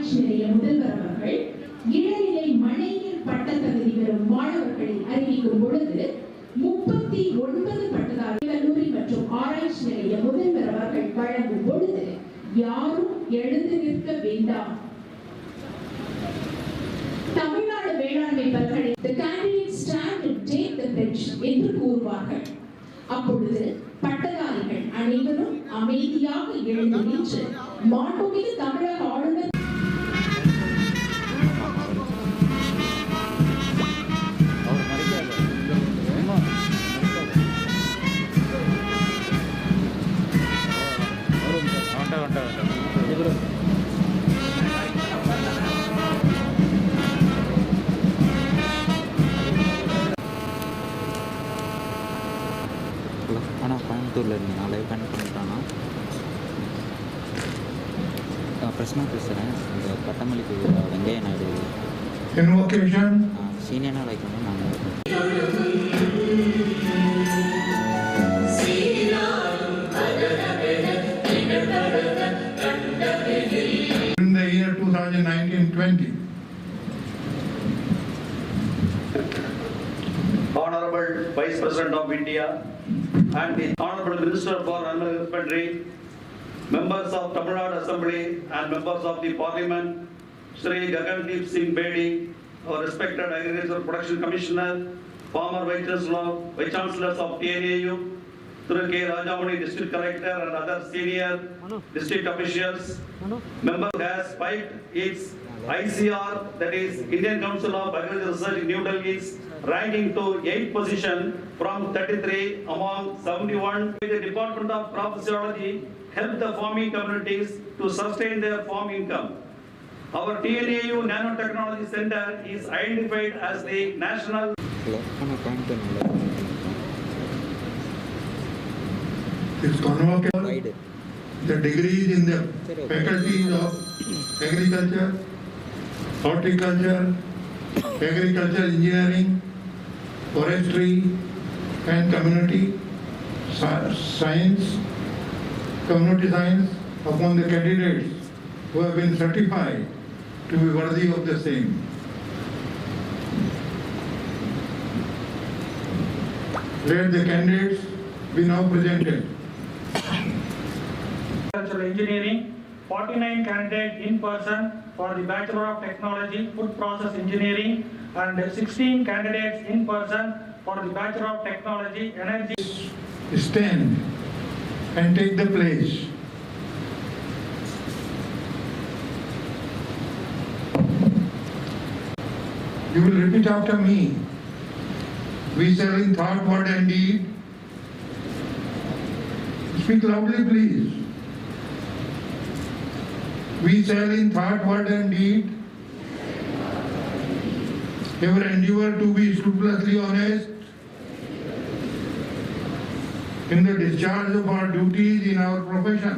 ஆராய்ச்சி நிலைய முதல்வர் அவர்கள் இளநிலை மழைநீர் பட்ட தகுதி பெறும் மாணவர்களை அறிவிக்கும் பொழுது 39 பட்டதாரி கல்லூரி மற்றும் ஆராய்ச்சி நிலைய முதல்வர் அவர்கள் வழங்கும் பொழுது யாரும் எழுந்து நிற்க வேண்டாம். தமிழ்நாடு வேளாண்மை பல்கலை the candidates stand to take the pledge என்று கூறுவார்கள். அப்பொழுது பட்டதாரிகள் அனைவரும் அமைதியாக எழுந்து நின்று மாண்புமிகு தமிழக ஆளுநர் நாளை கனெக்ட் பண்ணிட்டானா பிரச்சனை பேசுகிறேன். இந்த பட்டமளிப்பு வெங்கைய நாயுடு சீனியனாக வைக்கணும். நாங்கள் in the year 2019-20. Honorable Vice President of India and the Honorable Minister for Animal Husbandry, members of Tamil Nadu Assembly and members of the Parliament, Shri Gagandeep Singh Bedi, our respected Agriculture Production Commissioner, former Vice Chancellors of TNAU, Thru K. Rajamani, District Collector and other senior district officials, member has spiked its ICR, that is Indian Council of Agricultural Research in New Delhi's ranking to 8th position from 33 among 71. The Department of Crop Physiology helped the farming communities to sustain their farm income. Our TNAU Nanotechnology Center is identified as the national. It's convocation. The degrees in the faculties of agriculture, horticulture, agriculture engineering, forestry and community science upon the candidates who have been certified to be worthy of the same. Let the candidates be now presented. Agricultural Engineering, 49 candidates in person for the Bachelor of Technology, Food Process Engineering, and 16 candidates in person for the Bachelor of Technology, Energy. Stand and take the pledge. You will repeat after me. We shall in thought, word and deed. Speak loudly, please. We shall in thought, word and deed ever endeavor to be scrupulously honest in the discharge of our duties in our profession,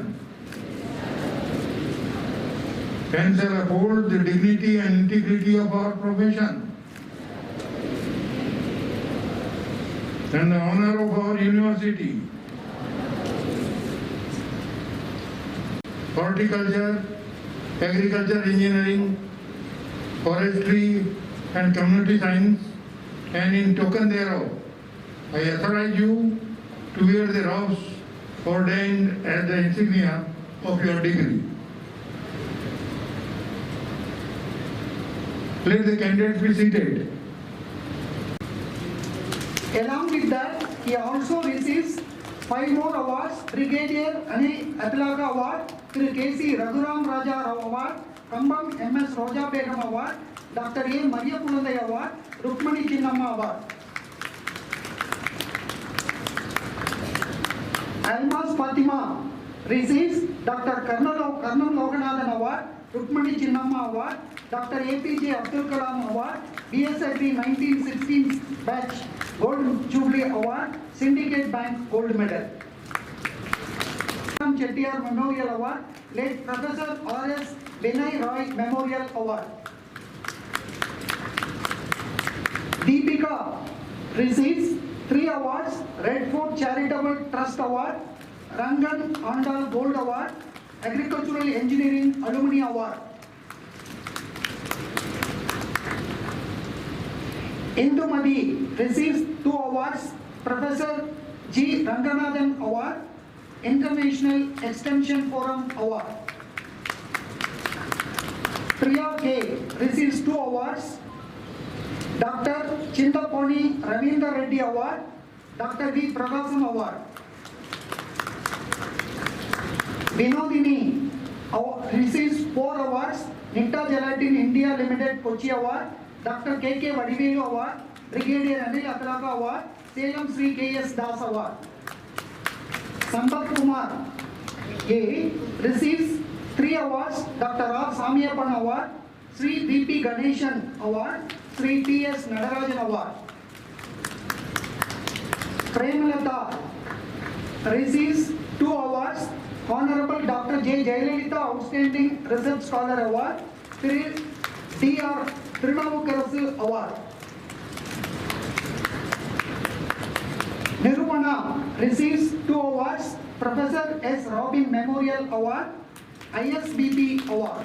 and shall uphold the dignity and integrity of our profession and the honor of our university. Horticulture, agriculture engineering, forestry and community science, and in token thereof, I authorize you to wear the robes ordained as the insignia of your degree. Let the candidates be seated. Along with that, he also receives 5 more awards: Brigadier Ani Atlaga Award, K.C. Raghuram Raja Rao Award, Kambam M.S. Roja Begum Award, Dr. A. Maria Pulandai Award, Rukmani Chinnamma Award. Almas Fatima receives Dr. Karnal Loganathan Award, Rukmani Chinnamma Award, Dr. APJ Abdul Kalam Award, BSIP 1916 Batch Gold Jubilee Award, Syndicate Bank Gold Medal. Chettiar Memorial Award, late Professor R.S. Vinay Roy Memorial Award. Deepika receives 3 awards: Red Fort Charitable Trust Award, Rangan Andal Gold Award, Agricultural Engineering Alumni Award. Indumadi receives 2 awards. Professor G. Ranganathan Award, International Extension Forum Award. Priya K. receives 2 awards. Dr. Chintaponi Ravindra Reddy Award, Dr. V. Prakasam Award. Vinodini receives 4 awards. Nitta Gelatin India Limited Kochi Award, Dr. K. K. Vadivelu Award, Brigadier Anil Atlaka Award, Salem Sri K. S. Das Award. Sambat Kumar A. receives 3 awards. Dr. R. Samiyappan Award, Sri B. P. Ganeshan Award, Sri T. S. Nadarajan Award. Premalata receives 2 awards. Honorable Dr. J. Jayalalitha Outstanding Research Scholar Award, Sri D. R. Trinavukarasu Award. Nirvana receives 2 awards. Professor S. Robin Memorial Award, ISBB Award.